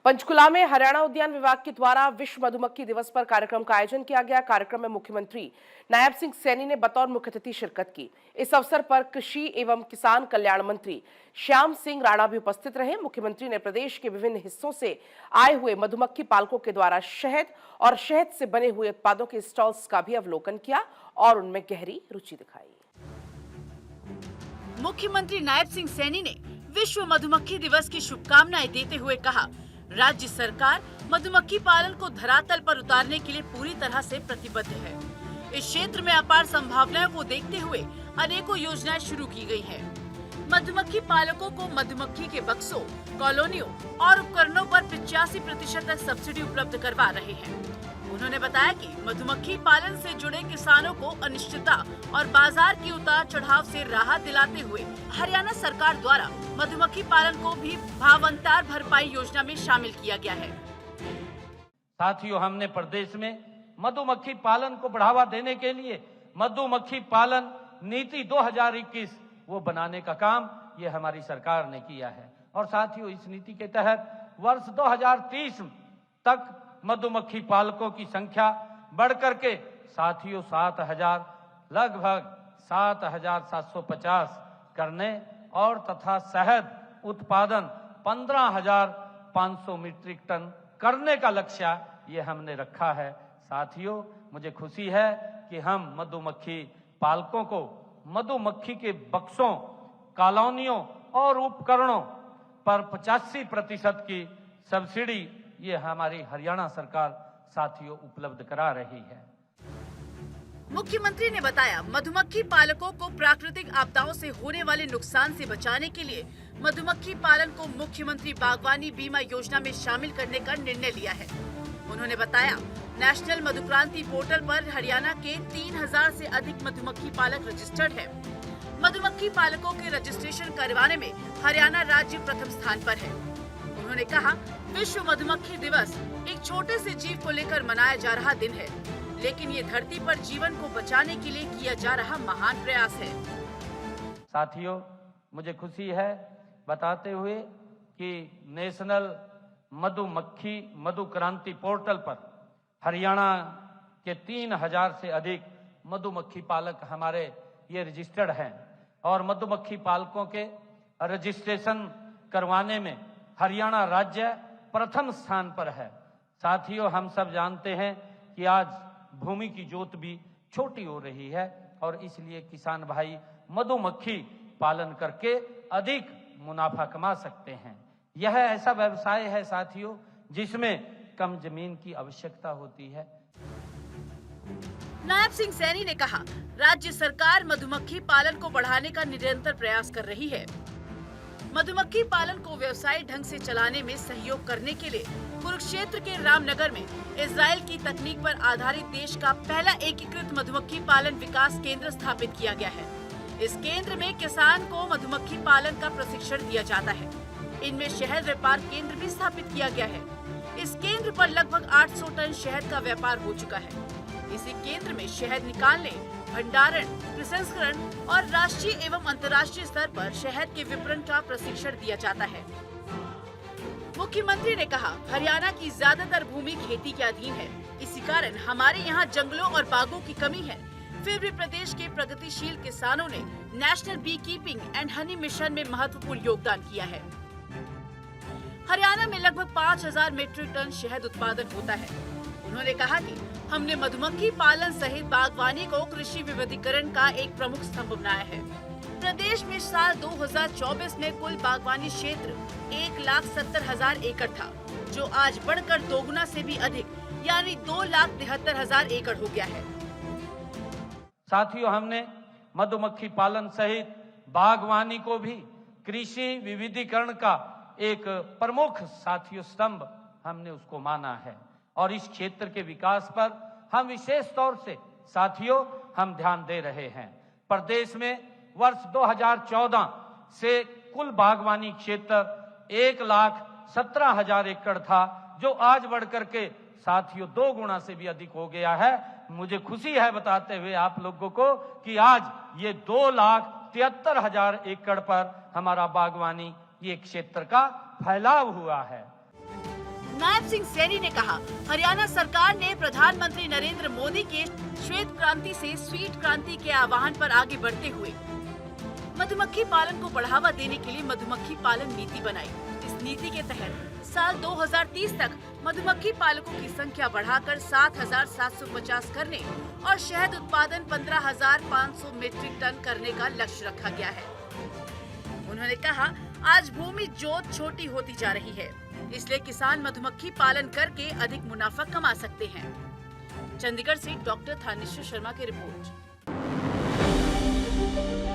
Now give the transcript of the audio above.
पंचकुला में हरियाणा उद्यान विभाग के द्वारा विश्व मधुमक्खी दिवस पर कार्यक्रम का आयोजन किया गया। कार्यक्रम में मुख्यमंत्री नायब सिंह सैनी ने बतौर मुख्य अतिथि शिरकत की। इस अवसर पर कृषि एवं किसान कल्याण मंत्री श्याम सिंह राणा भी उपस्थित रहे। मुख्यमंत्री ने प्रदेश के विभिन्न हिस्सों से आए हुए मधुमक्खी पालकों के द्वारा शहद और शहद से बने हुए उत्पादों के स्टॉल्स का भी अवलोकन किया और उनमें गहरी रुचि दिखाई। मुख्यमंत्री नायब सिंह सैनी ने विश्व मधुमक्खी दिवस की शुभकामनाएं देते हुए कहा, राज्य सरकार मधुमक्खी पालन को धरातल पर उतारने के लिए पूरी तरह से प्रतिबद्ध है। इस क्षेत्र में अपार संभावनाओं को देखते हुए अनेकों योजनाएं शुरू की गई हैं। मधुमक्खी पालकों को मधुमक्खी के बक्सों, कॉलोनियों और उपकरणों पर 85% तक सब्सिडी उपलब्ध करवा रहे हैं। उन्होंने बताया कि मधुमक्खी पालन से जुड़े किसानों को अनिश्चितता और बाजार की उतार चढ़ाव से राहत दिलाते हुए हरियाणा सरकार द्वारा मधुमक्खी पालन को भी भावांतर भरपाई योजना में शामिल किया गया है। साथियों, हमने प्रदेश में मधुमक्खी पालन को बढ़ावा देने के लिए मधुमक्खी पालन नीति 2021 वो बनाने का काम ये हमारी सरकार ने किया है। और साथियों, इस नीति के तहत वर्ष 2030 तक मधुमक्खी पालकों की संख्या बढ़कर के साथियों 7,000 लगभग 7,750 करने और तथा शहद उत्पादन 15,500 मीट्रिक टन करने का लक्ष्य ये हमने रखा है। साथियों, मुझे खुशी है कि हम मधुमक्खी पालकों को मधुमक्खी के बक्सों, कॉलोनियों और उपकरणों पर 85% की सब्सिडी ये हमारी हरियाणा सरकार साथियों उपलब्ध करा रही है। मुख्यमंत्री ने बताया, मधुमक्खी पालकों को प्राकृतिक आपदाओं से होने वाले नुकसान से बचाने के लिए मधुमक्खी पालन को मुख्यमंत्री बागवानी बीमा योजना में शामिल करने का निर्णय लिया है। उन्होंने बताया, नेशनल मधुक्रांति पोर्टल पर हरियाणा के 3,000 से अधिक मधुमक्खी पालक रजिस्टर्ड है। मधुमक्खी पालकों के रजिस्ट्रेशन करवाने में हरियाणा राज्य प्रथम स्थान पर है। उन्होंने कहा, विश्व मधुमक्खी दिवस एक छोटे से जीव को लेकर मनाया जा रहा दिन है, लेकिन ये धरती पर जीवन को बचाने के लिए किया जा रहा महान प्रयास है। साथियों, मुझे खुशी है बताते हुए कि नेशनल मधुक्रांति पोर्टल पर हरियाणा के 3,000 से अधिक मधुमक्खी पालक हमारे ये रजिस्टर्ड हैं और मधुमक्खी पालकों के रजिस्ट्रेशन करवाने में हरियाणा राज्य प्रथम स्थान पर है। साथियों, हम सब जानते हैं कि आज भूमि की जोत भी छोटी हो रही है और इसलिए किसान भाई मधुमक्खी पालन करके अधिक मुनाफा कमा सकते हैं। यह ऐसा व्यवसाय है साथियों जिसमें कम जमीन की आवश्यकता होती है। नायब सिंह सैनी ने कहा, राज्य सरकार मधुमक्खी पालन को बढ़ाने का निरंतर प्रयास कर रही है। मधुमक्खी पालन को व्यवसायिक ढंग से चलाने में सहयोग करने के लिए कुरुक्षेत्र के रामनगर में इजराइल की तकनीक पर आधारित देश का पहला एकीकृत मधुमक्खी पालन विकास केंद्र स्थापित किया गया है। इस केंद्र में किसान को मधुमक्खी पालन का प्रशिक्षण दिया जाता है। इनमें शहद व्यापार केंद्र भी स्थापित किया गया है। इस केंद्र पर लगभग 800 टन शहद का व्यापार हो चुका है। इसी केंद्र में शहद निकालने, भंडारण, प्रसंस्करण और राष्ट्रीय एवं अंतर्राष्ट्रीय स्तर पर शहद के विपणन का प्रशिक्षण दिया जाता है। मुख्यमंत्री ने कहा, हरियाणा की ज्यादातर भूमि खेती के अधीन है, इसी कारण हमारे यहाँ जंगलों और बागों की कमी है। फिर भी प्रदेश के प्रगतिशील किसानों ने national beekeeping and honey mission में महत्वपूर्ण योगदान किया है। हरियाणा में लगभग 5,000 मीट्रिक टन शहद उत्पादन होता है। उन्होंने कहा कि हमने मधुमक्खी पालन सहित बागवानी को कृषि विविधीकरण का एक प्रमुख स्तंभ बनाया है। प्रदेश में साल 2024 में कुल बागवानी क्षेत्र 1,70,000 एकड़ था, जो आज बढ़कर दोगुना से भी अधिक यानी 2,73,000 एकड़ हो गया है। साथियों, हमने मधुमक्खी पालन सहित बागवानी को भी कृषि विविधीकरण का एक प्रमुख साथियों स्तंभ हमने उसको माना है और इस क्षेत्र के विकास पर हम विशेष तौर से साथियों हम ध्यान दे रहे हैं। प्रदेश में वर्ष 2014 से कुल बागवानी क्षेत्र 1,17,000 एकड़ था, जो आज बढ़कर के साथियों 2 गुना से भी अधिक हो गया है। मुझे खुशी है बताते हुए आप लोगों को कि आज ये 2,73,000 एकड़ पर हमारा बागवानी ये क्षेत्र का फैलाव हुआ है। नायब सिंह सैनी ने कहा, हरियाणा सरकार ने प्रधानमंत्री नरेंद्र मोदी के श्वेत क्रांति से स्वीट क्रांति के आह्वान पर आगे बढ़ते हुए मधुमक्खी पालन को बढ़ावा देने के लिए मधुमक्खी पालन नीति बनाई। इस नीति के तहत साल 2030 तक मधुमक्खी पालकों की संख्या बढ़ाकर 7,750 करने और शहद उत्पादन 15,500 मीट्रिक टन करने का लक्ष्य रखा गया है। उन्होंने कहा, आज भूमि जोत छोटी होती जा रही है, इसलिए किसान मधुमक्खी पालन करके अधिक मुनाफा कमा सकते हैं। चंडीगढ़ से डॉक्टर थानेश्वर शर्मा की रिपोर्ट।